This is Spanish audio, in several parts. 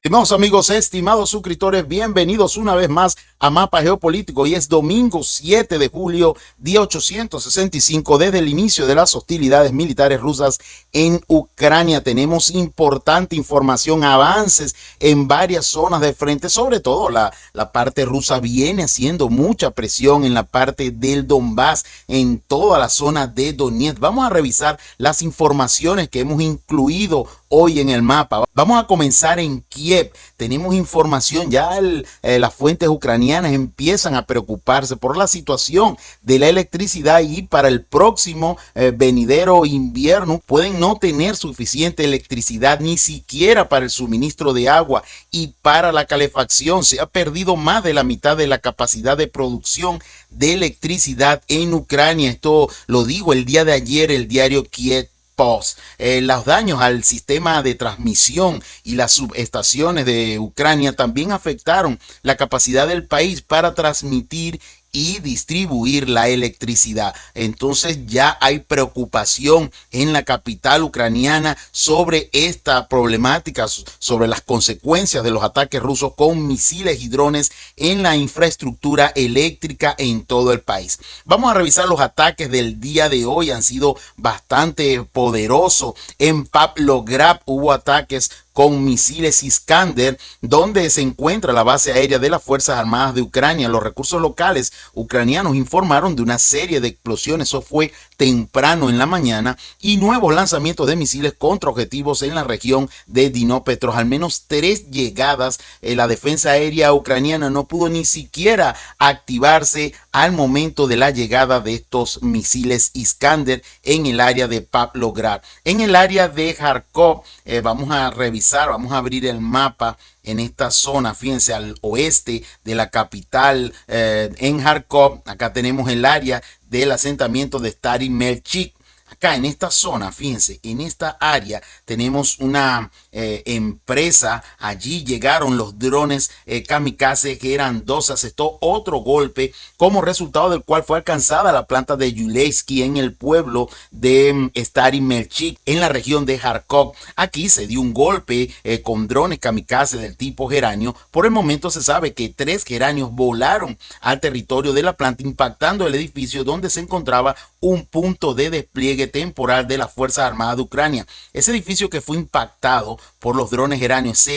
Estimados amigos, estimados suscriptores, bienvenidos una vez más a Mapa Geopolítico. Hoy es domingo 7 de julio, día 865, desde el inicio de las hostilidades militares rusas en Ucrania. Tenemos importante información, avances en varias zonas de frente, sobre todo la parte rusa viene haciendo mucha presión en la parte del Donbass, en toda la zona de Donetsk. Vamos a revisar las informaciones que hemos incluido hoy en el mapa. Vamos a comenzar en Kiev. Tenemos información, ya las fuentes ucranianas empiezan a preocuparse por la situación de la electricidad y para el próximo venidero invierno pueden no tener suficiente electricidad ni siquiera para el suministro de agua y para la calefacción. Se ha perdido más de la mitad de la capacidad de producción de electricidad en Ucrania. Esto lo dijo el día de ayer el diario Kiev. Los daños al sistema de transmisión y las subestaciones de Ucrania también afectaron la capacidad del país para transmitir y distribuir la electricidad. Entonces ya hay preocupación en la capital ucraniana sobre esta problemática, sobre las consecuencias de los ataques rusos con misiles y drones en la infraestructura eléctrica en todo el país. Vamos a revisar los ataques del día de hoy, han sido bastante poderosos. En Pavlograd hubo ataques con misiles Iskander, donde se encuentra la base aérea de las Fuerzas Armadas de Ucrania. Los recursos locales ucranianos informaron de una serie de explosiones, eso fue temprano en la mañana, y nuevos lanzamientos de misiles contra objetivos en la región de Dnipro. Al menos 3 llegadas. La defensa aérea ucraniana no pudo ni siquiera activarse al momento de la llegada de estos misiles Iskander en el área de Pavlograd. En el área de Kharkov, vamos a revisar, vamos a abrir el mapa en esta zona, fíjense, al oeste de la capital, en Kharkov. Acá tenemos el área del asentamiento de Stary Melchik. Acá en esta zona, fíjense, en esta área tenemos una empresa. Allí llegaron los drones kamikaze, que eran 2. Asestó otro golpe, como resultado del cual fue alcanzada la planta de Yuleisky en el pueblo de Stary Melchik, en la región de Kharkov. Aquí se dio un golpe con drones kamikaze del tipo Geranio. Por el momento se sabe que 3 Geranios volaron al territorio de la planta, impactando el edificio donde se encontraba un punto de despliegue temporal de las Fuerzas Armadas de Ucrania. Ese edificio que fue impactado por los drones Geranios,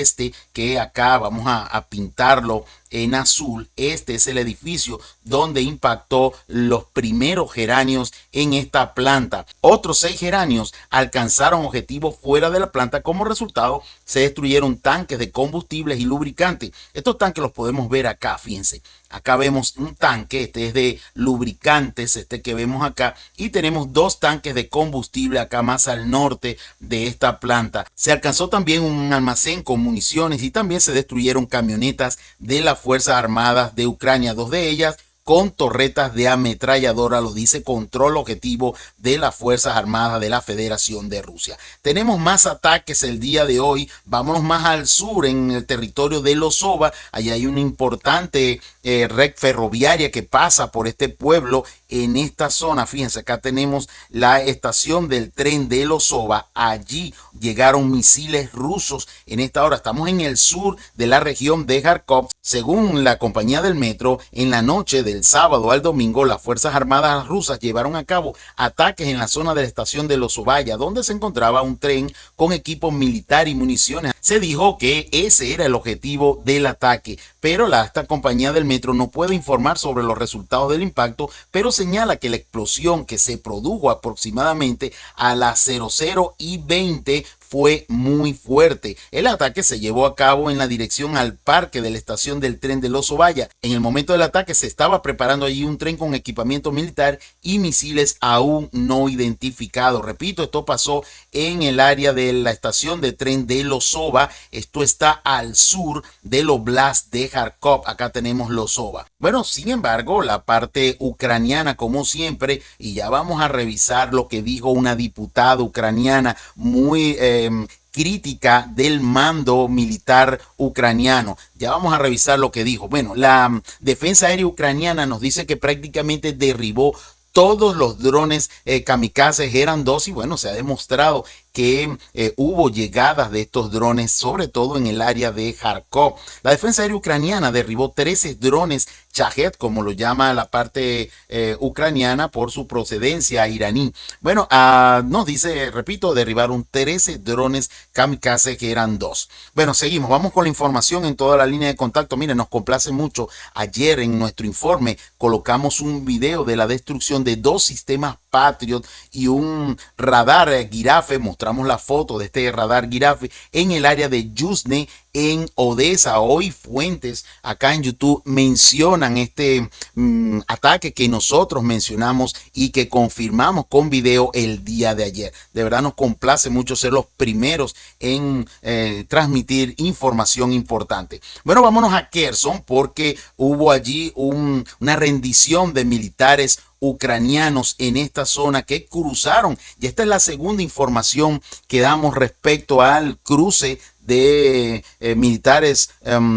que acá vamos a pintarlo en azul. Este es el edificio donde impactó los primeros Geranios en esta planta. Otros 6 Geranios alcanzaron objetivos fuera de la planta. Como resultado, se destruyeron tanques de combustibles y lubricantes. Estos tanques los podemos ver acá, fíjense. Acá vemos un tanque, este es de lubricantes, este que vemos acá, y tenemos 2 tanques de combustible acá más al norte de esta planta. Se alcanzó también un almacén con municiones y también se destruyeron camionetas de las Fuerzas Armadas de Ucrania, 2 de ellas con torretas de ametralladora, lo dice Control Objetivo de las Fuerzas Armadas de la Federación de Rusia. Tenemos más ataques el día de hoy. Vámonos más al sur, en el territorio de Lozova. Allí hay una importante red ferroviaria que pasa por este pueblo. En esta zona, fíjense, acá tenemos la estación del tren de Lozova. Allí llegaron misiles rusos. En esta hora estamos en el sur de la región de Kharkov. Según la compañía del metro, en la noche del sábado al domingo, las Fuerzas Armadas rusas llevaron a cabo ataques en la zona de la estación de Lozovaya, donde se encontraba un tren con equipo militar y municiones. Se dijo que ese era el objetivo del ataque, pero esta compañía del metro no puede informar sobre los resultados del impacto, pero señala que la explosión, que se produjo aproximadamente a las 00:20, fue muy fuerte. El ataque se llevó a cabo en la dirección al parque de la estación del tren de Lozovaya. En el momento del ataque se estaba preparando allí un tren con equipamiento militar y misiles aún no identificados. Repito, esto pasó en el área de la estación de tren de Lozova. Esto está al sur del Oblast de Kharkov. Acá tenemos Lozova. Bueno, sin embargo, la parte ucraniana, como siempre, y ya vamos a revisar lo que dijo una diputada ucraniana muy crítica del mando militar ucraniano. Ya vamos a revisar lo que dijo. Bueno, la defensa aérea ucraniana nos dice que prácticamente derribó todos los drones kamikazes, eran 2, y bueno, se ha demostrado que hubo llegadas de estos drones, sobre todo en el área de Kharkov. La defensa aérea ucraniana derribó 13 drones Shahed, como lo llama la parte ucraniana, por su procedencia iraní. Bueno, nos dice, repito, derribaron 13 drones kamikaze, que eran 2. Bueno, seguimos, vamos con la información en toda la línea de contacto. Miren, nos complace mucho. Ayer en nuestro informe colocamos un video de la destrucción de 2 sistemas Patriot y un radar Girafe. Mostramos la foto de este radar Girafe en el área de Yuzhny, en Odessa. Hoy fuentes acá en YouTube mencionan este ataque que nosotros mencionamos y que confirmamos con video el día de ayer. De verdad nos complace mucho ser los primeros en transmitir información importante. Bueno, vámonos a Kherson, porque hubo allí una rendición de militares ucranianos en esta zona que cruzaron, y esta es la segunda información que damos respecto al cruce de militares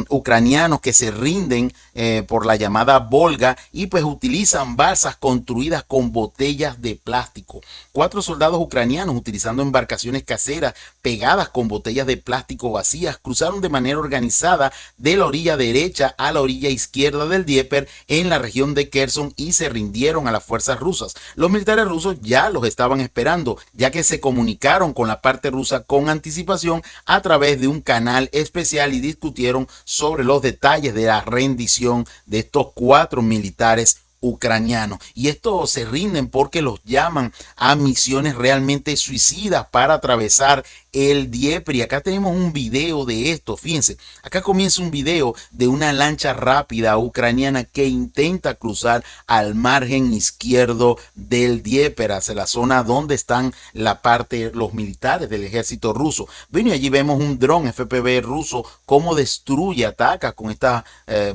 ucranianos que se rinden por la llamada Volga, y pues utilizan balsas construidas con botellas de plástico. 4 soldados ucranianos, utilizando embarcaciones caseras pegadas con botellas de plástico vacías, cruzaron de manera organizada de la orilla derecha a la orilla izquierda del Dnieper en la región de Kherson y se rindieron a las fuerzas rusas. Los militares rusos ya los estaban esperando, ya que se comunicaron con la parte rusa con anticipación a través de un canal especial y discutieron sobre los detalles de la rendición de estos 4 militares ucranianos. Y estos se rinden porque los llaman a misiones realmente suicidas para atravesar el Dnieper. Y acá tenemos un video de esto. Fíjense, acá comienza un video de una lancha rápida ucraniana que intenta cruzar al margen izquierdo del Dnieper, hacia la zona donde están los militares del ejército ruso. Bueno, y allí vemos un dron FPV ruso cómo destruye, ataca con estas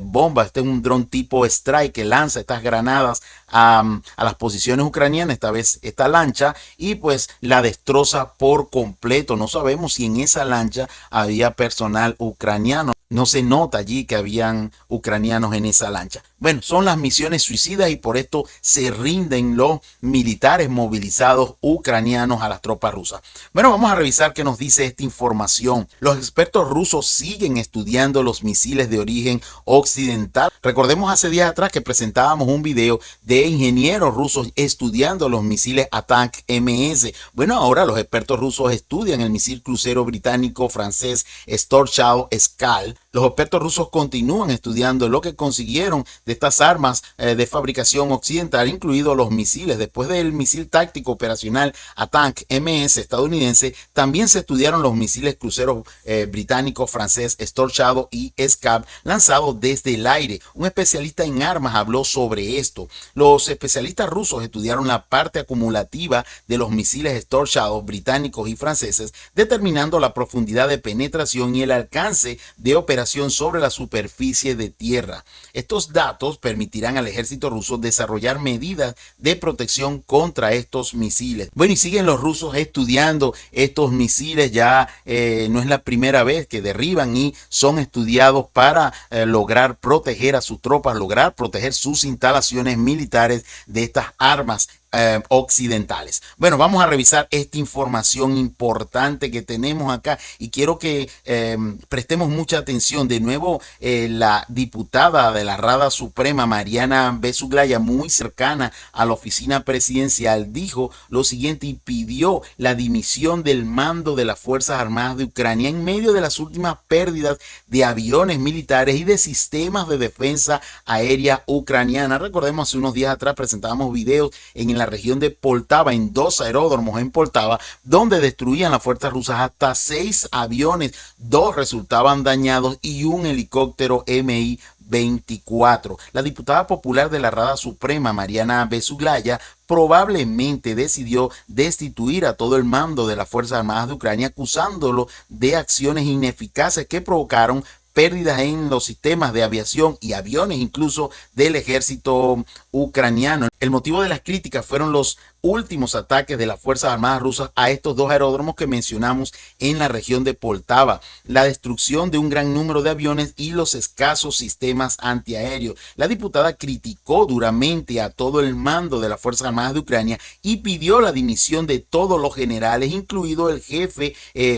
bombas. Este es un dron tipo Strike que lanza estas granadas a las posiciones ucranianas, esta vez esta lancha, y pues la destroza por completo. No sabemos si en esa lancha había personal ucraniano. No se nota allí que habían ucranianos en esa lancha. Bueno, son las misiones suicidas y por esto se rinden los militares movilizados ucranianos a las tropas rusas. Bueno, vamos a revisar qué nos dice esta información. Los expertos rusos siguen estudiando los misiles de origen occidental. Recordemos hace días atrás que presentábamos un video de ingenieros rusos estudiando los misiles ATACMS. Bueno, ahora los expertos rusos estudian el misil crucero británico francés Storm Shadow Skal. Los expertos rusos continúan estudiando lo que consiguieron de estas armas de fabricación occidental, incluidos los misiles. Después del misil táctico operacional ATACMS estadounidense, también se estudiaron los misiles cruceros británicos francés Storm Shadow y Scab, lanzados desde el aire. Un especialista en armas habló sobre esto. Los especialistas rusos estudiaron la parte acumulativa de los misiles Storm Shadow británicos y franceses, determinando la profundidad de penetración y el alcance de operación sobre la superficie de tierra. Estos datos permitirán al ejército ruso desarrollar medidas de protección contra estos misiles. Bueno, y siguen los rusos estudiando estos misiles. Ya no es la primera vez que derriban y son estudiados para lograr proteger a sus tropas, lograr proteger sus instalaciones militares de estas armas occidentales. Bueno, vamos a revisar esta información importante que tenemos acá y quiero que prestemos mucha atención. De nuevo, la diputada de la Rada Suprema, Mariana Bezuglaya, muy cercana a la oficina presidencial, dijo lo siguiente y pidió la dimisión del mando de las Fuerzas Armadas de Ucrania en medio de las últimas pérdidas de aviones militares y de sistemas de defensa aérea ucraniana. Recordemos, hace unos días atrás presentábamos videos en la región de Poltava, en 2 aeródromos en Poltava, donde destruían las fuerzas rusas hasta 6 aviones, 2 resultaban dañados y un helicóptero Mi-24. La diputada popular de la Rada Suprema, Mariana Bezuglaya, probablemente decidió destituir a todo el mando de las Fuerzas Armadas de Ucrania, acusándolo de acciones ineficaces que provocaron pérdidas en los sistemas de aviación y aviones incluso del ejército ucraniano. El motivo de las críticas fueron los últimos ataques de las Fuerzas Armadas rusas a estos dos aeródromos que mencionamos en la región de Poltava, la destrucción de un gran número de aviones y los escasos sistemas antiaéreos. La diputada criticó duramente a todo el mando de las Fuerzas Armadas de Ucrania y pidió la dimisión de todos los generales, incluido el jefe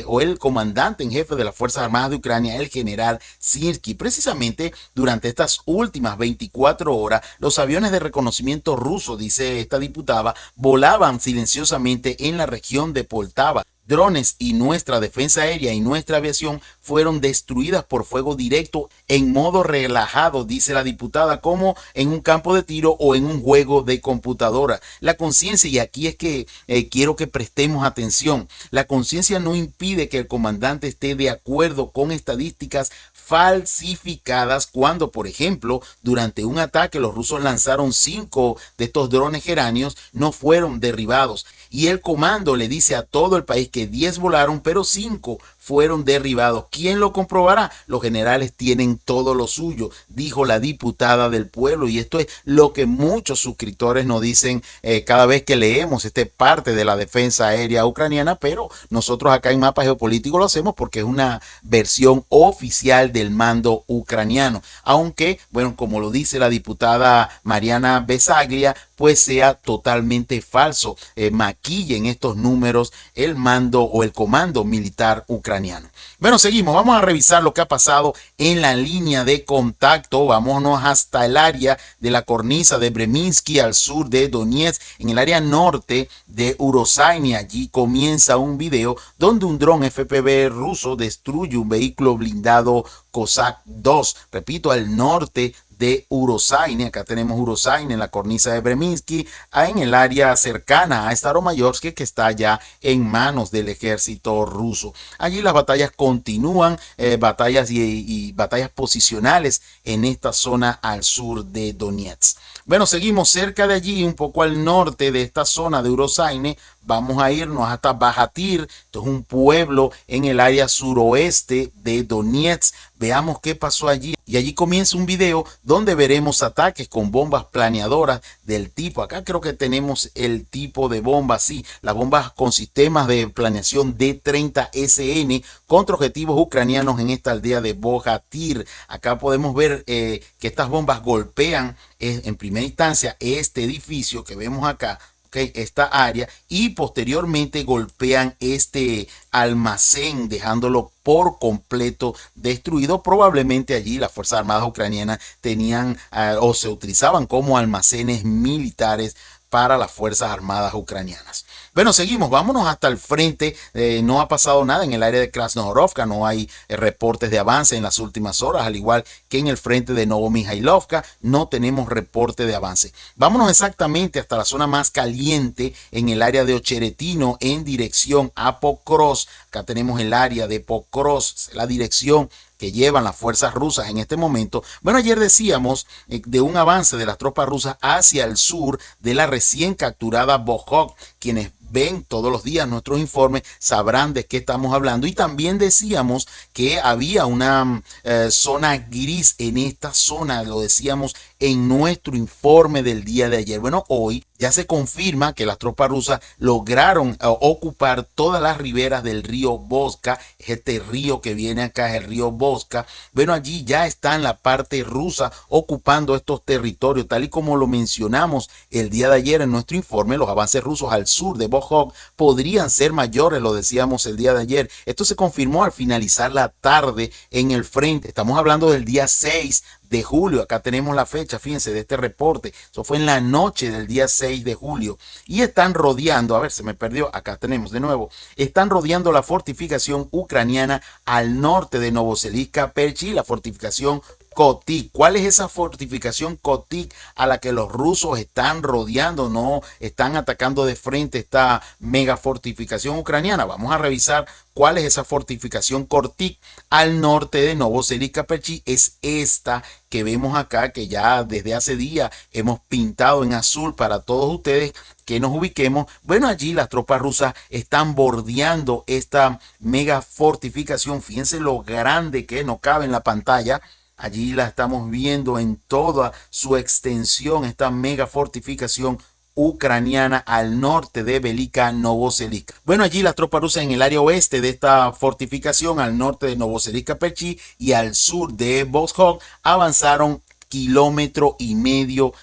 o el comandante en jefe de las Fuerzas Armadas de Ucrania, el general Sirski. Precisamente durante estas últimas 24 horas, los aviones de reconocimiento rusos, dice esta diputada, volaban silenciosamente en la región de Poltava. Drones y nuestra defensa aérea y nuestra aviación fueron destruidas por fuego directo en modo relajado, dice la diputada, como en un campo de tiro o en un juego de computadora. La conciencia, y aquí es que quiero que prestemos atención, la conciencia no impide que el comandante esté de acuerdo con estadísticas falsificadas cuando, por ejemplo, durante un ataque los rusos lanzaron 5 de estos drones geranios, no fueron derribados. Y el comando le dice a todo el país que 10 volaron, pero 5 fueron derribados. ¿Quién lo comprobará? Los generales tienen todo lo suyo, dijo la diputada del pueblo. Y esto es lo que muchos suscriptores nos dicen cada vez que leemos esta parte de la defensa aérea ucraniana, pero nosotros acá en Mapa Geopolítico lo hacemos porque es una versión oficial del mando ucraniano. Aunque, bueno, como lo dice la diputada Mariana Besaglia, pues sea totalmente falso. Maquillen estos números el mando o el comando militar ucraniano. Bueno, seguimos. Vamos a revisar lo que ha pasado en la línea de contacto. Vámonos hasta el área de la cornisa de Breminsky, al sur de Donetsk, en el área norte de Urosaini. Allí comienza un video donde un dron FPV ruso destruye un vehículo blindado Cossack 2. Repito, al norte de Urosaini. Acá tenemos Urosaini en la cornisa de Breminsky, en el área cercana a Staromayorsk, que está ya en manos del ejército ruso. Allí las batallas continúan, batallas y batallas posicionales en esta zona al sur de Donetsk. Bueno, seguimos cerca de allí, un poco al norte de esta zona de Urosaini. Vamos a irnos hasta Bajatir. Esto es un pueblo en el área suroeste de Donetsk. Veamos qué pasó allí. Y allí comienza un video donde veremos ataques con bombas planeadoras del tipo. Acá creo que tenemos el tipo de bomba, sí, las bombas con sistemas de planeación D-30SN contra objetivos ucranianos en esta aldea de Bajatir. Acá podemos ver que estas bombas golpean en primera instancia este edificio que vemos acá, esta área, y posteriormente golpean este almacén dejándolo por completo destruido. Probablemente allí las Fuerzas Armadas ucranianas tenían o se utilizaban como almacenes militares para las Fuerzas Armadas ucranianas. Bueno, seguimos, vámonos hasta el frente. No ha pasado nada en el área de Krasnohorovka, no hay reportes de avance en las últimas horas, al igual que en el frente de Novomihailovka, no tenemos reporte de avance. Vámonos exactamente hasta la zona más caliente, en el área de Ocheretino, en dirección a Pokrovsk. Acá tenemos el área de Pokrovsk, la dirección que llevan las fuerzas rusas en este momento. Bueno, ayer decíamos de un avance de las tropas rusas hacia el sur de la recién capturada Bohok. Quienes ven todos los días nuestros informes sabrán de qué estamos hablando. Y también decíamos que había una zona gris en esta zona, lo decíamos en nuestro informe del día de ayer. Bueno, hoy ya se confirma que las tropas rusas lograron ocupar todas las riberas del río Volga. Este río que viene acá es el río Volga. Bueno, allí ya está en la parte rusa ocupando estos territorios, tal y como lo mencionamos el día de ayer en nuestro informe. Los avances rusos al sur de Bohok podrían ser mayores, lo decíamos el día de ayer. Esto se confirmó al finalizar la tarde en el frente. Estamos hablando del día 6 de julio. Acá tenemos la fecha, fíjense, de este reporte. Eso fue en la noche del día 6 de julio. Y están rodeando, a ver, se me perdió, acá tenemos de nuevo, están rodeando la fortificación ucraniana al norte de Novoseliska Perchi, la fortificación Kotyk. ¿Cuál es esa fortificación Kotyk a la que los rusos están rodeando? No están atacando de frente esta mega fortificación ucraniana. Vamos a revisar cuál es esa fortificación Kotyk al norte de Novoselisk-Perchí. Es esta que vemos acá, que ya desde hace días hemos pintado en azul para todos ustedes que nos ubiquemos. Bueno, allí las tropas rusas están bordeando esta mega fortificación. Fíjense lo grande que no cabe en la pantalla. Allí la estamos viendo en toda su extensión, esta mega fortificación ucraniana al norte de Velika Novoselisk. Bueno, allí las tropas rusas en el área oeste de esta fortificación, al norte de Novoselisk-Perchí y al sur de Voskhod, avanzaron kilómetro y medio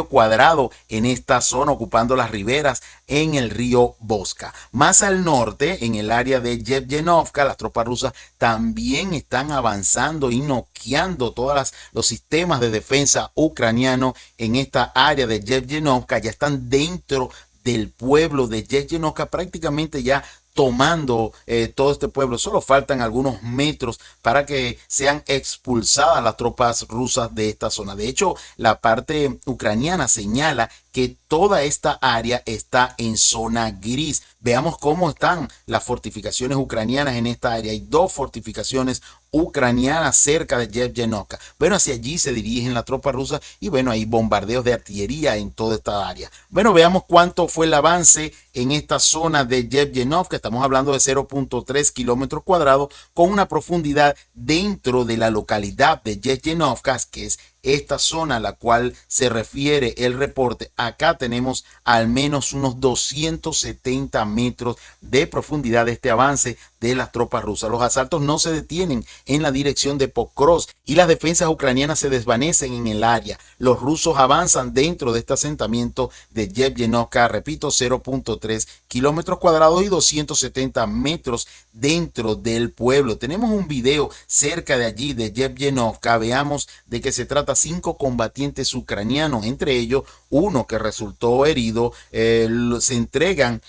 cuadrado en esta zona, ocupando las riberas en el río Voska. Más al norte, en el área de Yevgenovka, las tropas rusas también están avanzando y noqueando todos los sistemas de defensa ucranianos en esta área de Yevgenovka. Ya están dentro del pueblo de Yevgenovka, prácticamente ya tomando todo este pueblo. Solo faltan algunos metros para que sean expulsadas las tropas rusas de esta zona. De hecho, la parte ucraniana señala que toda esta área está en zona gris. Veamos cómo están las fortificaciones ucranianas en esta área. Hay dos fortificaciones ucranianas cerca de Yevgenovka. Bueno, hacia allí se dirigen las tropas rusas y bueno, hay bombardeos de artillería en toda esta área. Bueno, veamos cuánto fue el avance en esta zona de Yevgenovka. Estamos hablando de 0.3 kilómetros cuadrados con una profundidad dentro de la localidad de Yevgenovka, que es esta zona a la cual se refiere el reporte. Acá tenemos al menos unos 270 metros de profundidad de este avance de las tropas rusas. Los asaltos no se detienen en la dirección de Pokrovsk y las defensas ucranianas se desvanecen en el área. Los rusos avanzan dentro de este asentamiento de Yevgenovka, repito, 0.3 kilómetros cuadrados y 270 metros dentro del pueblo. Tenemos un video cerca de allí de Yevgenovka. Veamos de qué se trata. 5 combatientes ucranianos, entre ellos uno que resultó herido, se entregan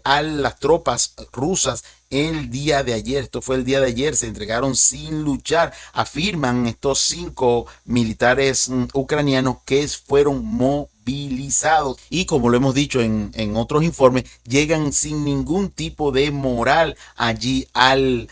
a las tropas rusas el día de ayer. Esto fue el día de ayer, se entregaron sin luchar. Afirman estos 5 militares ucranianos que fueron movilizados y, como lo hemos dicho en otros informes, llegan sin ningún tipo de moral allí al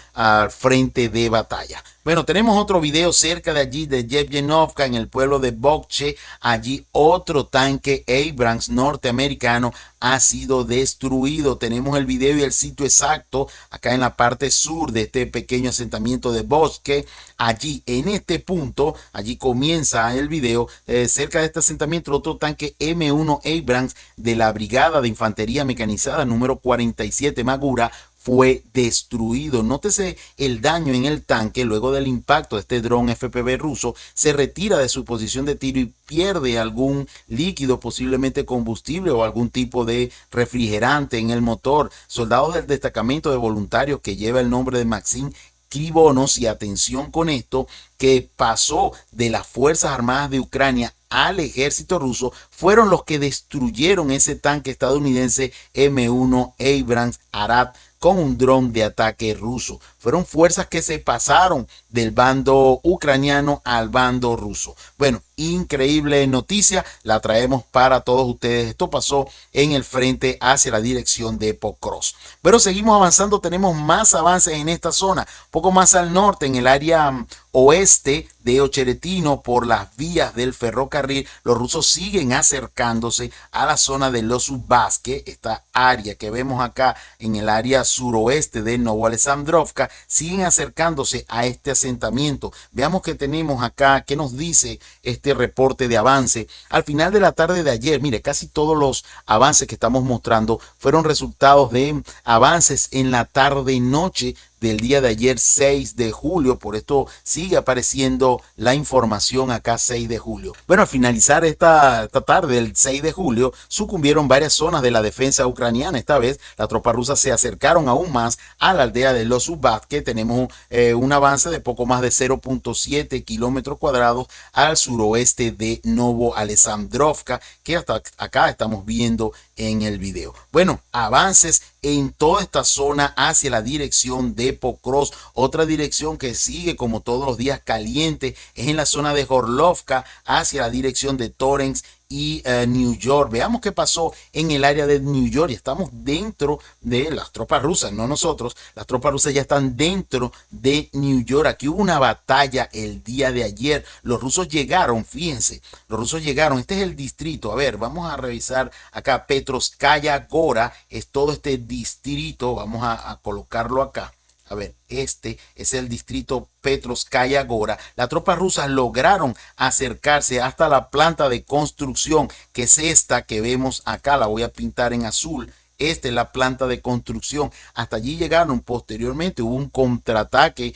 frente de batalla. Bueno, tenemos otro video cerca de allí de Yevgenovka, en el pueblo de Bokche. Allí otro tanque Abrams norteamericano ha sido destruido. Tenemos el video y el sitio exacto acá en la parte sur de este pequeño asentamiento de Bosque. Allí en este punto, allí comienza el video, cerca de este asentamiento, otro tanque M1 Abrams de la Brigada de Infantería Mecanizada número 47 Magura fue destruido. Nótese el daño en el tanque. Luego del impacto de este dron FPV ruso, se retira de su posición de tiro y pierde algún líquido, posiblemente combustible o algún tipo de refrigerante en el motor. Soldados del destacamento de voluntarios que lleva el nombre de Maxim Krivonos, y atención con esto, que pasó de las Fuerzas Armadas de Ucrania al ejército ruso, fueron los que destruyeron ese tanque estadounidense M1 Abrams Arad con un dron de ataque ruso. Fueron fuerzas que se pasaron del bando ucraniano al bando ruso. Bueno, increíble noticia, la traemos para todos ustedes. Esto pasó en el frente hacia la dirección de Pokrovsk. Pero seguimos avanzando, tenemos más avances en esta zona. Poco más al norte, en el área oeste de Ocheretino, por las vías del ferrocarril, los rusos siguen acercándose a la zona de Losubasque, esta área que vemos acá en el área suroeste de Novoalexandrovka. Siguen acercándose a este asentamiento. Veamos que tenemos acá, qué nos dice este reporte de avance. Al final de la tarde de ayer, mire, casi todos los avances que estamos mostrando fueron resultados de avances en la tarde-noche del día de ayer, 6 de julio. Por esto sigue apareciendo la información acá, 6 de julio. Bueno, al finalizar esta tarde del 6 de julio, sucumbieron varias zonas de la defensa ucraniana. Esta vez las tropas rusas se acercaron aún más a la aldea de Losubasque. Tenemos un avance de poco más de 0.7 kilómetros cuadrados al suroeste de Novoalexandrovka, que hasta acá estamos viendo en el video. Bueno, avances en toda esta zona hacia la dirección de Pokrovsk. Otra dirección que sigue como todos los días caliente es en la zona de Gorlovka hacia la dirección de Torrens y New York. Veamos qué pasó en el área de New York. Estamos dentro de las tropas rusas, no nosotros. Las tropas rusas ya están dentro de New York. Aquí hubo una batalla el día de ayer. Los rusos llegaron, fíjense, los rusos llegaron. Este es el distrito. A ver, vamos a revisar acá. Petrovskaya Gora es todo este distrito. Vamos a colocarlo acá. A ver, este es el distrito Petrovskaya Gora. Las tropas rusas lograron acercarse hasta la planta de construcción, que es esta que vemos acá. La voy a pintar en azul. Esta es la planta de construcción. Hasta allí llegaron. Posteriormente hubo un contraataque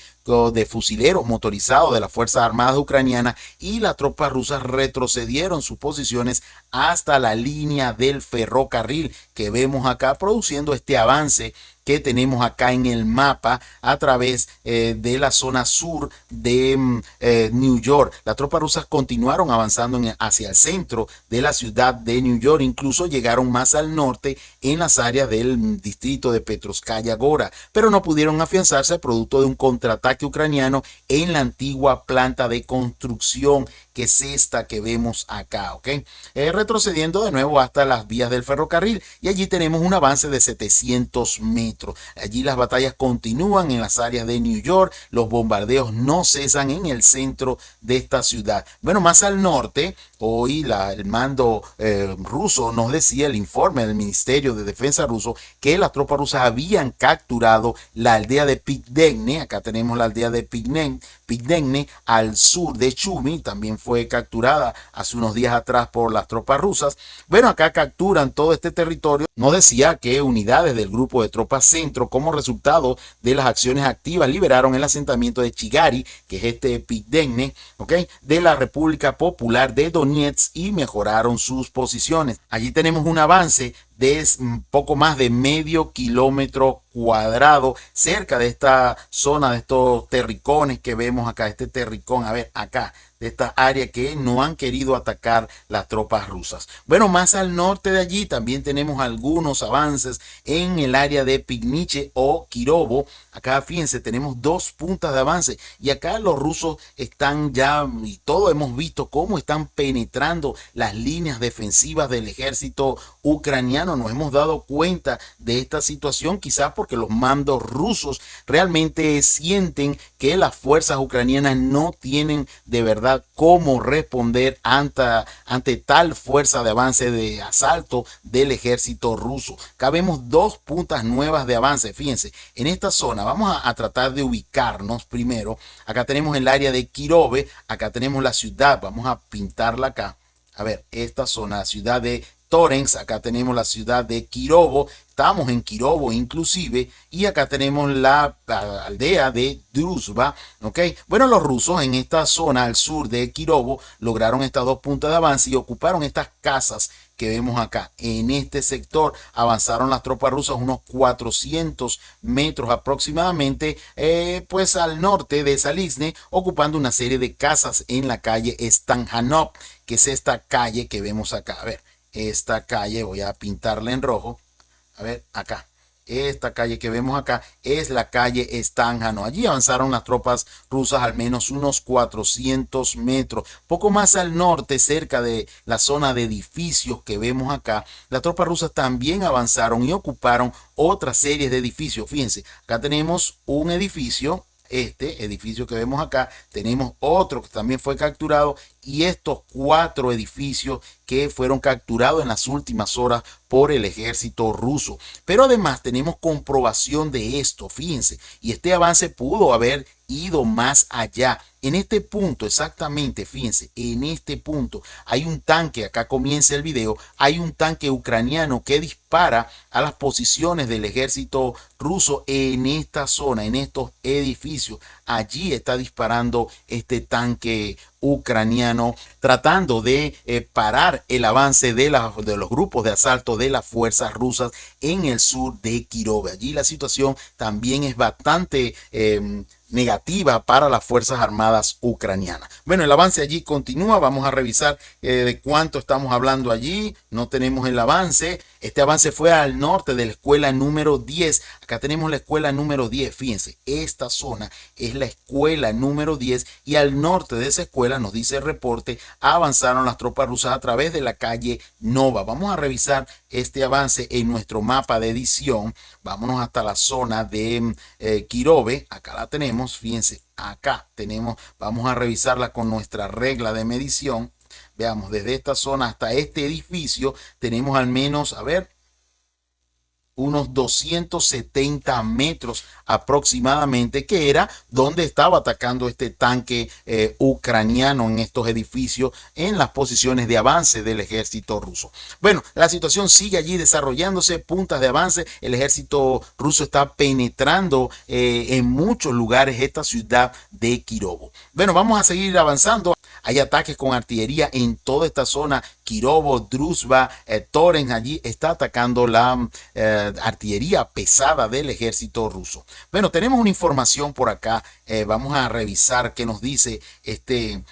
de fusileros motorizados de las Fuerzas Armadas ucranianas y las tropas rusas retrocedieron sus posiciones hasta la línea del ferrocarril que vemos acá, produciendo este avance que tenemos acá en el mapa a través de la zona sur de New York. Las tropas rusas continuaron avanzando hacia el centro de la ciudad de New York, incluso llegaron más al norte en las áreas del distrito de Petrovskaya Gora, pero no pudieron afianzarse producto de un contraataque ucraniano en la antigua planta de construcción, que es esta que vemos acá, ¿ok? Retrocediendo de nuevo hasta las vías del ferrocarril, y allí tenemos un avance de 700 metros. Allí las batallas continúan en las áreas de New York, los bombardeos no cesan en el centro de esta ciudad. Bueno, más al norte, hoy el mando ruso nos decía, el informe del Ministerio de Defensa ruso, que las tropas rusas habían capturado la aldea de Pykdene. Acá tenemos la aldea de Pykdene al sur de Chumi, también fue capturada hace unos días atrás por las tropas rusas. Bueno, acá capturan todo este territorio. Nos decía que unidades del grupo de tropas centro, como resultado de las acciones activas, liberaron el asentamiento de Chigari, que es este Pykdene, ¿ok?, de la República Popular de Donetsk, y mejoraron sus posiciones. Allí tenemos un avance de poco más de medio kilómetro cuadrado cerca de esta zona, de estos terricones que vemos acá, este terricón, a ver, acá, de esta área que no han querido atacar las tropas rusas. Bueno, más al norte de allí también tenemos algunos avances en el área de Pigniche o Kirovo. Acá, fíjense, tenemos dos puntas de avance, y acá los rusos están ya, y todos hemos visto cómo están penetrando las líneas defensivas del ejército ucraniano. Nos hemos dado cuenta de esta situación, quizás porque los mandos rusos realmente sienten que las fuerzas ucranianas no tienen de verdad cómo responder ante tal fuerza de avance, de asalto del ejército ruso. Acá vemos dos puntas nuevas de avance. Fíjense, en esta zona vamos a tratar de ubicarnos primero. Acá tenemos el área de Kirov, acá tenemos la ciudad, vamos a pintarla acá. A ver, esta zona, la ciudad de Torrens, acá tenemos la ciudad de Kirovo, estamos en Kirovo inclusive, y acá tenemos la aldea de Druzhba, ¿ok? Bueno, los rusos en esta zona al sur de Kirovo lograron estas dos puntas de avance y ocuparon estas casas que vemos acá. En este sector avanzaron las tropas rusas unos 400 metros aproximadamente, pues al norte de Zalizne, ocupando una serie de casas en la calle Stanjanov, que es esta calle que vemos acá. A ver, esta calle voy a pintarla en rojo. A ver, acá. Esta calle que vemos acá es la calle Stanjanov. Allí avanzaron las tropas rusas al menos unos 400 metros. Poco más al norte, cerca de la zona de edificios que vemos acá, las tropas rusas también avanzaron y ocuparon otra serie de edificios. Fíjense, acá tenemos un edificio. Este edificio que vemos acá, tenemos otro que también fue capturado, y estos cuatro edificios que fueron capturados en las últimas horas por el ejército ruso. Pero además tenemos comprobación de esto, fíjense, y este avance pudo haber ido más allá. En este punto exactamente, fíjense, en este punto hay un tanque, acá comienza el video, hay un tanque ucraniano que dispara a las posiciones del ejército ruso en esta zona, en estos edificios. Allí está disparando este tanque ucraniano, tratando de parar el avance de los grupos de asalto de las fuerzas rusas en el sur de Kirov. Allí la situación también es bastante negativa para las Fuerzas Armadas ucranianas. Bueno, el avance allí continúa. Vamos a revisar de cuánto estamos hablando allí. No tenemos el avance. Este avance fue al norte de la escuela número 10. Acá tenemos la escuela número 10. Fíjense, esta zona es la escuela número 10 y al norte de esa escuela, nos dice el reporte, avanzaron las tropas rusas a través de la calle Nova. Vamos a revisar este avance en nuestro mapa de edición. Vámonos hasta la zona de Kirov. Acá la tenemos. Fíjense, acá tenemos. Vamos a revisarla con nuestra regla de medición. Veamos, desde esta zona hasta este edificio tenemos al menos, a ver, unos 270 metros aproximadamente, que era donde estaba atacando este tanque ucraniano en estos edificios, en las posiciones de avance del ejército ruso. Bueno, la situación sigue allí desarrollándose, puntas de avance. El ejército ruso está penetrando en muchos lugares esta ciudad de Kirov. Bueno, vamos a seguir avanzando. Hay ataques con artillería en toda esta zona. Kirov, Druzhba, Torens, allí está atacando la artillería pesada del ejército ruso. Bueno, tenemos una información por acá. Vamos a revisar qué nos dice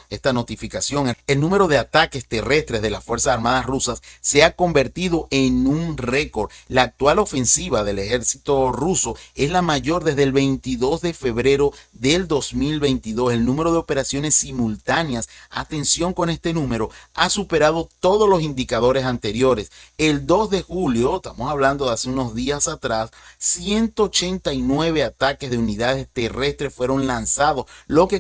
esta notificación. El número de ataques terrestres de las Fuerzas Armadas rusas se ha convertido en un récord. La actual ofensiva del ejército ruso es la mayor desde el 22 de febrero del 2022. El número de operaciones simultáneas, atención con este número, ha superado todos los indicadores anteriores. El 2 de julio, estamos hablando de hace unos días atrás, 189 ataques de unidades terrestres fueron lanzados, lo que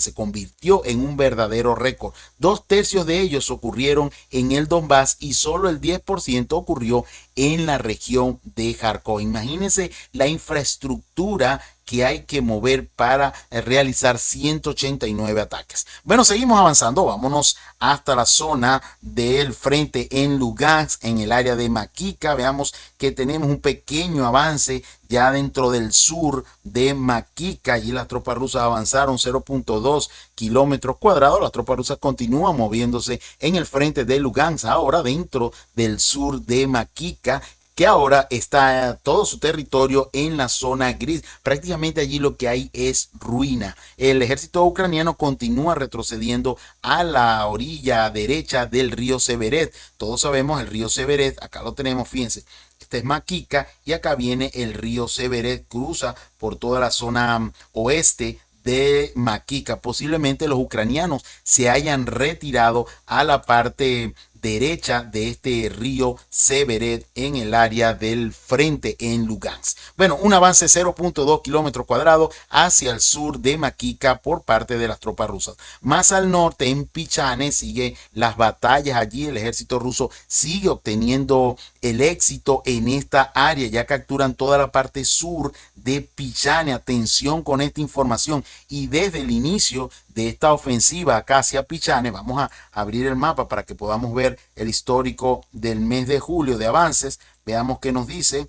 se convirtió en un verdadero récord. 2/3 de ellos ocurrieron en el Donbass y solo el 10% ocurrió en la región de Kharkov. Imagínense la infraestructura que hay que mover para realizar 189 ataques. Bueno, seguimos avanzando. Vámonos hasta la zona del frente en Lugansk, en el área de Makivka. Veamos que tenemos un pequeño avance ya dentro del sur de Makivka. Allí las tropas rusas avanzaron 0.2 kilómetros cuadrados. Las tropas rusas continúan moviéndose en el frente de Lugansk, ahora dentro del sur de Makivka, que ahora está todo su territorio en la zona gris. Prácticamente allí lo que hay es ruina. El ejército ucraniano continúa retrocediendo a la orilla derecha del río Severet. Todos sabemos el río Severet, acá lo tenemos, fíjense. Este es Makivka y acá viene el río Severet, cruza por toda la zona oeste de Makivka. Posiblemente los ucranianos se hayan retirado a la parte derecha de este río Severet en el área del frente en Lugansk. Bueno, un avance 0.2 kilómetros cuadrados hacia el sur de Makivka por parte de las tropas rusas. Más al norte, en Pichane, sigue las batallas allí. El ejército ruso sigue obteniendo el éxito en esta área. Ya capturan toda la parte sur de Pichane. Atención con esta información. Y desde el inicio de esta ofensiva acá hacia Pichane, vamos a abrir el mapa para que podamos ver el histórico del mes de julio de avances. Veamos qué nos dice.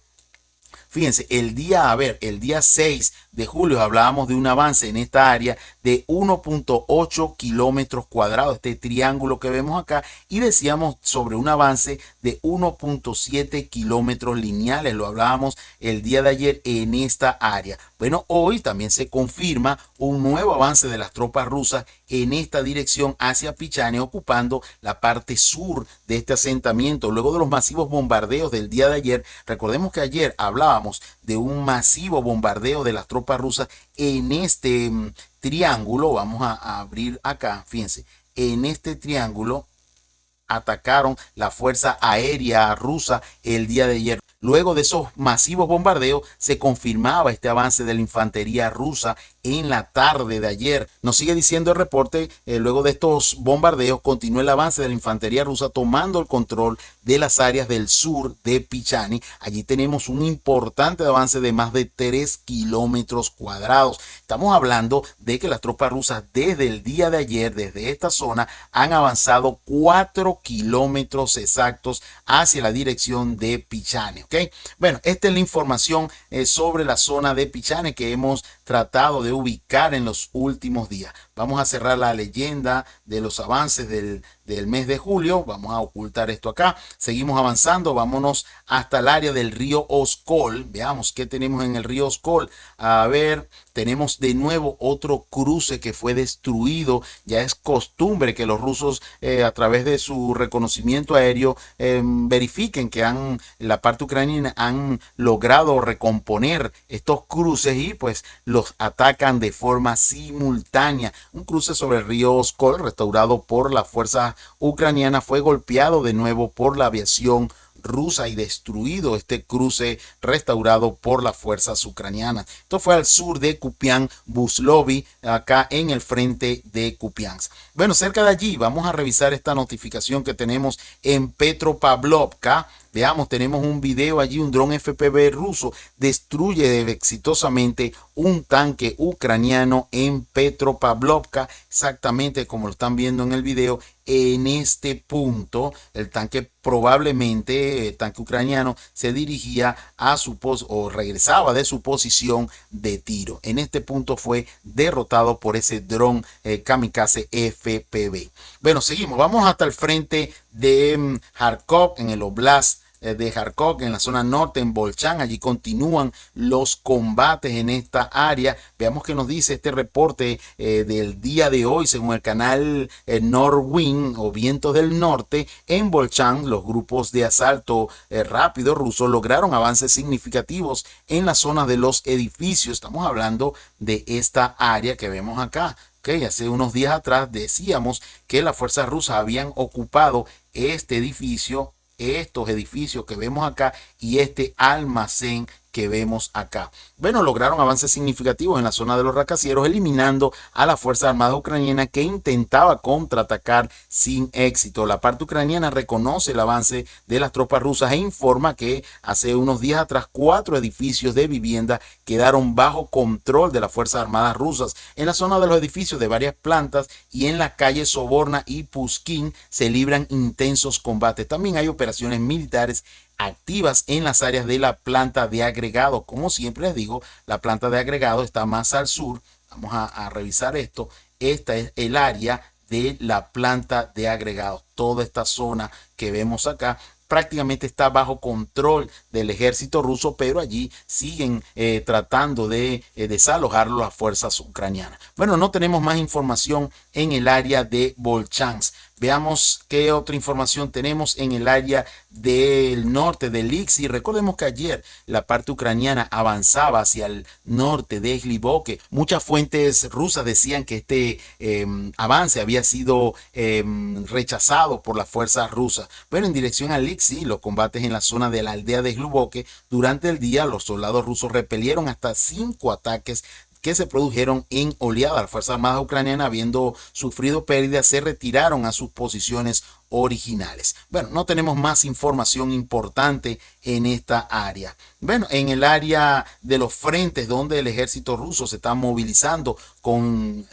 Fíjense, el día 6 de julio hablábamos de un avance en esta área de 1.8 kilómetros cuadrados, este triángulo que vemos acá, y decíamos sobre un avance de 1.7 kilómetros lineales. Lo hablábamos el día de ayer en esta área. Bueno, hoy también se confirma un nuevo avance de las tropas rusas en esta dirección hacia Pichane, ocupando la parte sur de este asentamiento. Luego de los masivos bombardeos del día de ayer, recordemos que ayer hablábamos de un masivo bombardeo de las tropas rusas en este triángulo. Vamos a abrir acá, fíjense, en este triángulo atacaron la fuerza aérea rusa el día de ayer. Luego de esos masivos bombardeos se confirmaba este avance de la infantería rusa en la tarde de ayer. Nos sigue diciendo el reporte, luego de estos bombardeos continuó el avance de la infantería rusa tomando el control de las áreas del sur de Pichane. Allí tenemos un importante avance de más de 3 kilómetros cuadrados. Estamos hablando de que las tropas rusas desde el día de ayer, desde esta zona, han avanzado 4 kilómetros exactos hacia la dirección de Pichane. ¿Okay? Bueno, esta es la información sobre la zona de Pichane que hemos tratado de ubicar en los últimos días. Vamos a cerrar la leyenda de los avances del mes de julio. Vamos a ocultar esto acá. Seguimos avanzando. Vámonos hasta el área del río Oskol. Veamos qué tenemos en el río Oskol. A ver, tenemos de nuevo otro cruce que fue destruido. Ya es costumbre que los rusos a través de su reconocimiento aéreo verifiquen que la parte ucraniana han logrado recomponer estos cruces y pues los atacan de forma simultánea. Un cruce sobre el río Oskol restaurado por las fuerzas ucranianas fue golpeado de nuevo por la aviación rusa y destruido este cruce restaurado por las fuerzas ucranianas. Esto fue al sur de Kupiansk, Buslovy, acá en el frente de Kupiansk. Bueno, cerca de allí vamos a revisar esta notificación que tenemos en Petropavlovka. Veamos, tenemos un video allí, un dron FPV ruso destruye exitosamente un tanque ucraniano en Petropavlovka, exactamente como lo están viendo en el video. En este punto, el tanque probablemente, el tanque ucraniano, se dirigía a su o regresaba de su posición de tiro. En este punto fue derrotado por ese dron kamikaze FPV. Bueno, seguimos, vamos hasta el frente de Kharkov, en el Oblast de Kharkov, en la zona norte, en Volchan. Allí continúan los combates en esta área. Veamos qué nos dice este reporte del día de hoy, según el canal Norwind o Vientos del Norte. En Volchan, los grupos de asalto rápido rusos lograron avances significativos en la zona de los edificios. Estamos hablando de esta área que vemos acá. Okay, hace unos días atrás decíamos que las fuerzas rusas habían ocupado este edificio, estos edificios que vemos acá y este almacén que vemos acá. Bueno, lograron avances significativos en la zona de los rascacielos, eliminando a la Fuerza Armada ucraniana que intentaba contraatacar sin éxito. La parte ucraniana reconoce el avance de las tropas rusas e informa que hace unos días atrás 4 edificios de vivienda quedaron bajo control de las Fuerzas Armadas rusas. En la zona de los edificios de varias plantas y en las calles Soborna y Pushkin se libran intensos combates. También hay operaciones militares activas en las áreas de la planta de agregado. Como siempre les digo, la planta de agregado está más al sur. Vamos a revisar esto. Esta es el área de la planta de agregado. Toda esta zona que vemos acá prácticamente está bajo control del ejército ruso, pero allí siguen tratando de desalojarlo las fuerzas ucranianas. Bueno, no tenemos más información en el área de Volchansk. Veamos qué otra información tenemos en el área del norte de Liksi. Recordemos que ayer la parte ucraniana avanzaba hacia el norte de Gliboke. Muchas fuentes rusas decían que este avance había sido rechazado por las fuerzas rusas. Pero en dirección a Liksi, los combates en la zona de la aldea de Gliboke, durante el día los soldados rusos repelieron hasta 5 ataques que se produjeron en oleada. Las Fuerzas Armadas ucranianas, habiendo sufrido pérdidas, se retiraron a sus posiciones originales. Bueno, no tenemos más información importante en esta área. Bueno, en el área de los frentes donde el ejército ruso se está movilizando con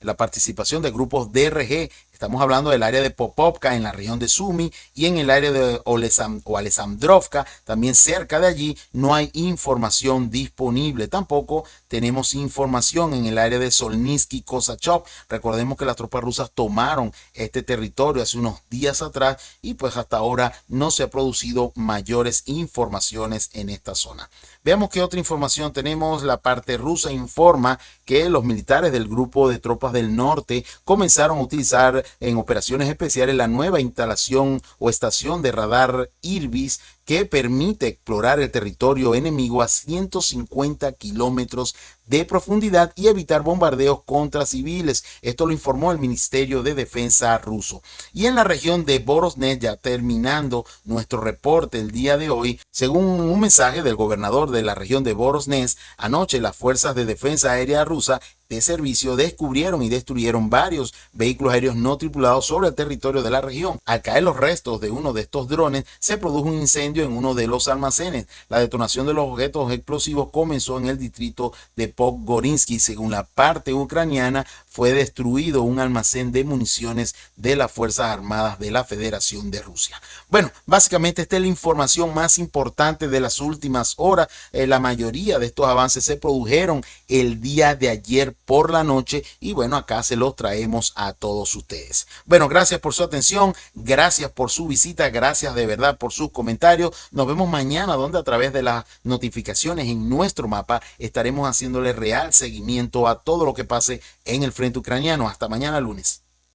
la participación de grupos DRG, estamos hablando del área de Popovka en la región de Sumy y en el área de Alexandrovka, también cerca de allí, no hay información disponible. Tampoco tenemos información en el área de Solnitsky Kosachov. Recordemos que las tropas rusas tomaron este territorio hace unos días atrás y pues hasta ahora no se ha producido mayores informaciones en esta zona. Veamos qué otra información tenemos. La parte rusa informa que los militares del grupo de tropas del norte comenzaron a utilizar en operaciones especiales la nueva instalación o estación de radar Irbis que permite explorar el territorio enemigo a 150 kilómetros de profundidad y evitar bombardeos contra civiles. Esto lo informó el Ministerio de Defensa ruso. Y en la región de Voronezh, ya terminando nuestro reporte el día de hoy, según un mensaje del gobernador de la región de Voronezh, anoche las fuerzas de defensa aérea rusa de servicio descubrieron y destruyeron varios vehículos aéreos no tripulados sobre el territorio de la región. Al caer los restos de uno de estos drones, se produjo un incendio en uno de los almacenes. La detonación de los objetos explosivos comenzó en el distrito de Podgorinsky. Según la parte ucraniana, fue destruido un almacén de municiones de las Fuerzas Armadas de la Federación de Rusia. Bueno, básicamente esta es la información más importante de las últimas horas. La mayoría de estos avances se produjeron el día de ayer por la noche y bueno, acá se los traemos a todos ustedes. Bueno, gracias por su atención, gracias por su visita, gracias de verdad por sus comentarios. Nos vemos mañana, donde a través de las notificaciones en nuestro mapa estaremos haciéndole real seguimiento a todo lo que pase en el frente ucraniano. Hasta mañana lunes.